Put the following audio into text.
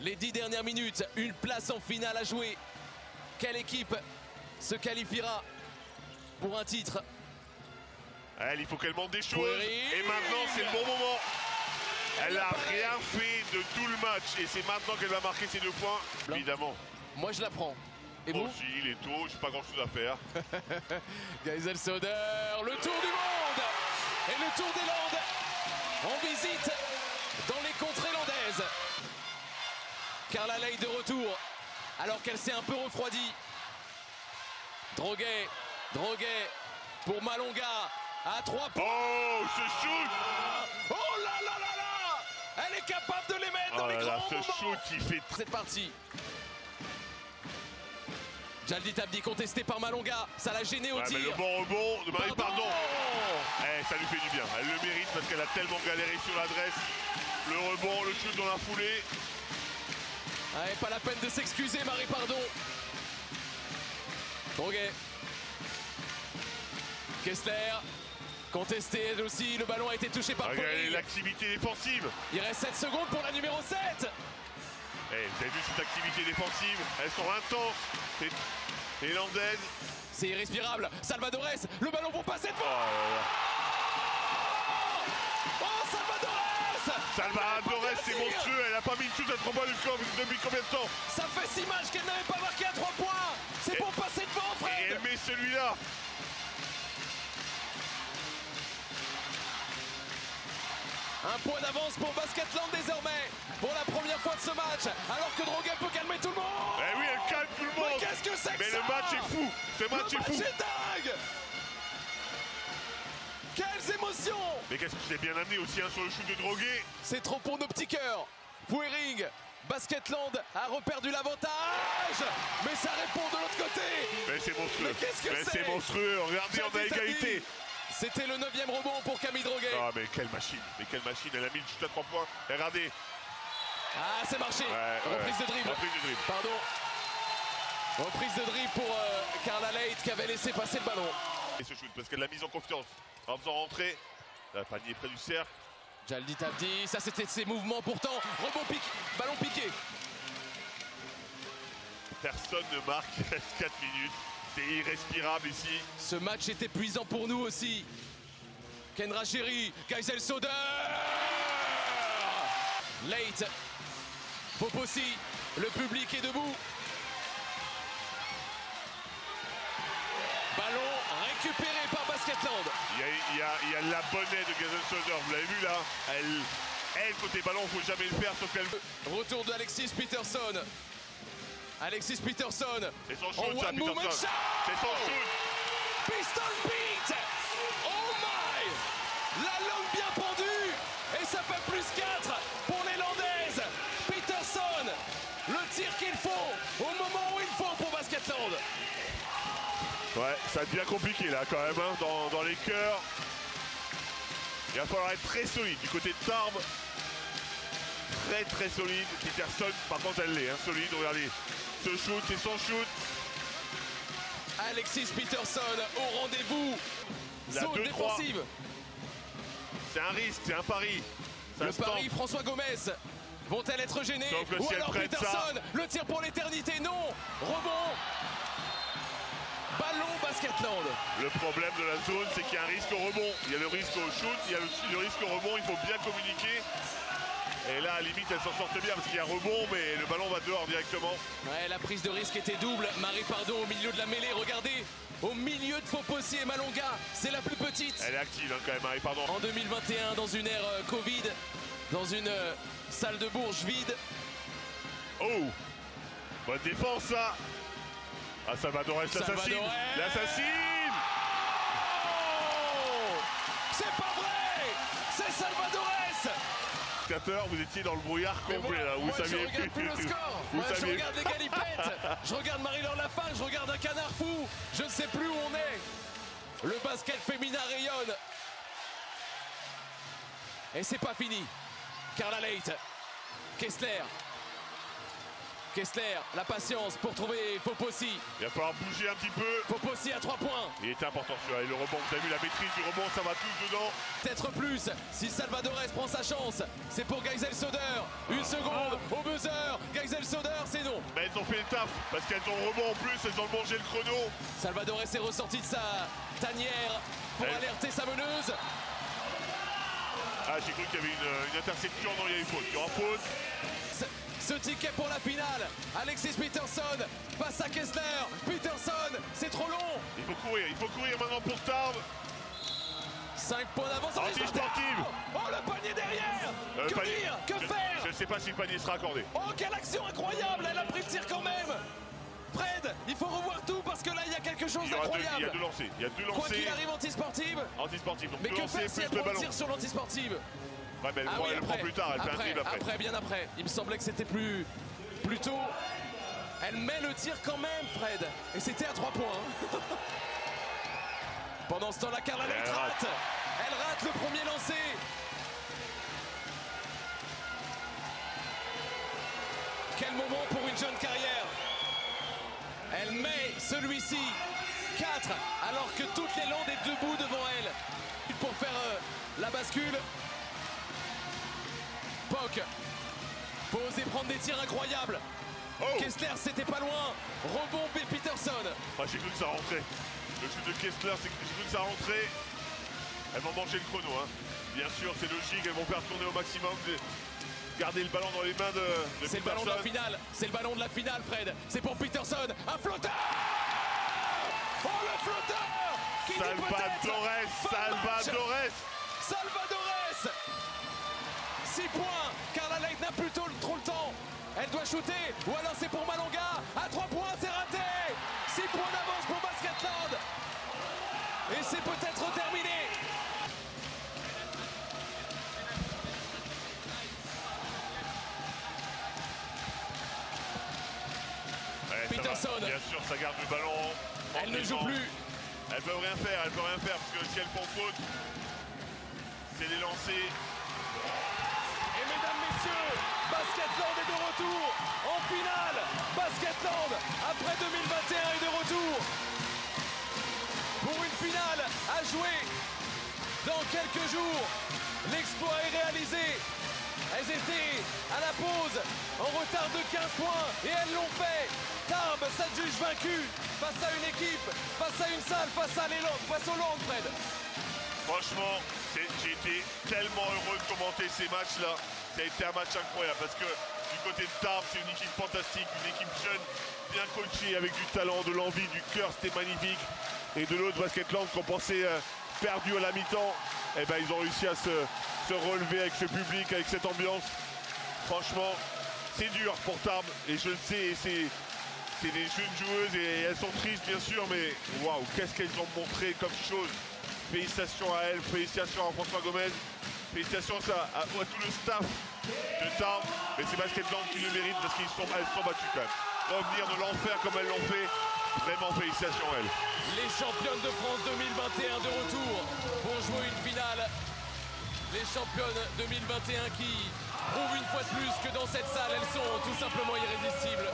Les 10 dernières minutes, une place en finale à jouer. Quelle équipe se qualifiera pour un titre? Il faut qu'elle monte des choses. Et maintenant, c'est le bon moment. Elle n'a rien fait de tout le match. Et c'est maintenant qu'elle va marquer ses 2 points. Blanc. Évidemment. Moi, je la prends. Et vous? Aussi, il est tôt, j'ai pas grand chose à faire. Geisel Soder, le tour du monde et le tour des Landes en visite dans les contrées landaises. Carla Leight de retour alors qu'elle s'est un peu refroidie. Droguet pour Malonga à 3 points. Oh, ce shoot! Oh là là là là! Elle est capable de les mettre dans les grands moments. Ce shoot qui fait cette partie. Jaldi Tabdi contesté par Malonga, ça l'a gêné au tir. Mais le bon rebond de Marie Pardon. Ça lui fait du bien, elle le mérite parce qu'elle a tellement galéré sur l'adresse. Le rebond, le shoot dans la foulée. Pas la peine de s'excuser, Marie Pardon. Droguet. Kessler, contesté elle aussi, le ballon a été touché par Pauling. L'activité défensive. Il reste 7 secondes pour la numéro 7. Vous avez vu cette activité défensive, elles sont intenses. Les Landaises. C'est irrespirable. Salvadores, le ballon pour passer devant. Oh, Salvadores! Salvadores, c'est monstrueux. Elle n'a pas mis une shoot à 3 points depuis combien de temps? Ça fait 6 matchs qu'elle n'avait pas marqué à 3 points. C'est pour passer devant, Fred. Et elle met celui-là. Un point d'avance pour Basketland désormais, pour la première fois de ce match, alors que Droguet peut calmer tout le monde. Oui, elle calme tout le monde. Mais qu'est-ce que c'est que ça? Mais le match est fou. Ce match est fou. C'est dingue. Quelles émotions. Mais qu'est-ce que c'est bien amené aussi sur le shoot de Droguet. C'est trop pour nos petits cœurs. Pouering, Basketland a reperdu l'avantage, mais ça répond de l'autre côté. Mais c'est monstrueux. Mais qu'est-ce que c'est? C'est monstrueux. Regardez, on a égalité. C'était le 9e rebond pour Camille Droguet. Ah mais quelle machine, elle a mis le shoot à 3 points. Et regardez. Ah, c'est marché. Reprise de dribble. Pardon. Reprise de dribble pour Carla Leight qui avait laissé passer le ballon. Et ce shoot parce qu'elle l'a mise en confiance en faisant rentrer. Le panier près du cercle. Jaldi Tabdi, ça c'était ses mouvements pourtant. Rebond pique, ballon piqué. Personne ne marque, il reste 4 minutes. C'est irrespirable ici. Ce match est épuisant pour nous aussi. Kendra Chéri, Geisel Soder. Leight. Poposi, le public est debout. Ballon récupéré par Basketland. Il y a la bonnet de Geisel Soder, vous l'avez vu là. Elle côté ballon, il ne faut jamais le faire sauf qu'elle... Retour de Alexis Peterson. Alexis Peterson. C'est son shoot, ça, Peterson. C'est son shoot. Pistol beat. Oh my. La langue bien pendue. Et ça fait plus 4 pour les Landaises. Peterson. Le tir qu'il faut au moment où il faut pour Basketland. Ouais, ça devient compliqué là quand même, hein, dans les cœurs. Il va falloir être très solide du côté de Tarbes. Très solide. Peterson, par contre, elle l'est, hein, solide, regardez. Ce shoot, c'est son shoot. Alexis Peterson au rendez-vous. Zone défensive. C'est un risque, c'est un pari. Le pari, François Gomez. Vont-elles être gênées? Ou alors Peterson, le tir pour l'éternité, non. Rebond. Ballon Basketland. Le problème de la zone, c'est qu'il y a un risque au rebond. Il y a le risque au shoot, il y a aussi le risque au rebond, il faut bien communiquer. Et là, à la limite, elle s'en sortent bien parce qu'il y a rebond, mais le ballon va dehors directement. Ouais, la prise de risque était double. Marie Pardon au milieu de la mêlée, regardez. Au milieu de Poposi et Malonga, c'est la plus petite. Elle est active hein, quand même, Marie Pardon. En 2021, dans une ère Covid, dans une salle de Bourges vide. Oh, bonne défense ça. Ah, Salvadores l'assassine. L'assassine. Oh, c'est pas vrai. C'est Salvadores. Vous étiez dans le brouillard complet là. Vous saviez je regarde plus le score. Je regarde les galipettes. Je regarde Marie-Laure Lafarge. Je regarde un canard fou. Je ne sais plus où on est. Le basket féminin rayonne. Et c'est pas fini. Carla Leight. Kessler. Kessler, la patience pour trouver Poposi. Il va falloir bouger un petit peu. Poposi à 3 points. Il était important celui-là. Et le rebond, vous avez vu la maîtrise du rebond, ça va tous dedans. Peut-être plus si Salvadores prend sa chance. C'est pour Geisel Soder. Une seconde au buzzer. Sauder, c'est non. Mais elles ont fait le taf parce qu'elles ont le rebond en plus, elles ont mangé le chrono. Salvador s'est ressorti de sa tanière pour alerter sa meneuse. Ah, j'ai cru qu'il y avait une interception, non, il y a une faute. Il y aura faute. Ce ticket pour la finale. Alexis Peterson face à Kessler. Peterson, c'est trop long. Il faut courir maintenant pour Tarbes. 5 points d'avance. Anti-sportive. Oh, le panier derrière. Que dire? Que faire? Je ne sais pas si le panier sera accordé. Oh, quelle action incroyable. Elle a pris le tir quand même. Fred, il faut revoir tout parce que là, il y a quelque chose d'incroyable. Il y a deux lancers. Il y a deux lancers. Quoi qu'il arrive, anti-sportive. Anti-sportive. Donc mais que faire si elle prend le tir sur l'anti-sportive? Ouais, mais elle le prend plus tard, elle fait un dribble après. Bien après. Il me semblait que c'était plus tôt. Elle met le tir quand même, Fred. Et c'était à 3 points. Pendant ce temps-là, Carla Leight rate. Elle rate le premier lancé. Quel moment pour une jeune carrière. Elle met celui-ci 4, alors que toutes les landes est debout devant elle. Pour faire la bascule. Poc faut oser prendre des tirs incroyables. Oh. Kessler, c'était pas loin. Rebond Peterson. Ah, j'ai cru que ça rentrait. Le shoot de Kessler, j'ai cru que ça rentrait. Elles vont manger le chrono. Hein. Bien sûr, c'est logique. Elles vont faire tourner au maximum. Garder le ballon dans les mains de Peterson. C'est le ballon de la finale. C'est le ballon de la finale, Fred. C'est pour Peterson. Un flotteur. Oh, le flotteur. Salvador. 6 points. Carla Leight n'a plus trop le temps. Elle doit shooter. Ou alors c'est pour Malonga. À 3 points, c'est raté. 6 points d'avance pour Basketland. Et c'est peut-être terminé. Peterson. Bien sûr, ça garde le ballon. Elle ne joue plus. Elles peuvent rien faire, parce que si elles font faute, c'est les lancers. Et mesdames, messieurs, Basketland est de retour en finale. Basketland, après 2021, est de retour pour une finale à jouer dans quelques jours. L'exploit est réalisé. Elles étaient à la pause en retard de 15 points et elles l'ont fait. Tarbes s'adjuge vaincu face à une équipe, face à une salle, face aux Landes, Fred. Franchement, j'ai été tellement heureux de commenter ces matchs-là. Ça a été un match incroyable parce que du côté de Tarbes, c'est une équipe fantastique, une équipe jeune, bien coachée, avec du talent, de l'envie, du cœur, c'était magnifique. Et de l'autre, Basketland, qu'on pensait perdu à la mi-temps, eh ben, ils ont réussi à se relever avec ce public, avec cette ambiance. Franchement, c'est dur pour Tarbes, et je le sais, c'est des jeunes joueuses et elles sont tristes bien sûr, mais waouh, qu'est-ce qu'elles ont montré comme chose. Félicitations à elles, félicitations à François Gomez, félicitations à tout le staff de Tarbes, et c'est Basketland qui le mérite parce qu'elles sont battues quand même. Revenir de l'enfer comme elles l'ont fait, vraiment félicitations à elles. Les championnes de France 2021 de retour pour jouer une finale. Les championnes 2021 qui prouvent une fois de plus que dans cette salle, elles sont tout simplement irrésistibles.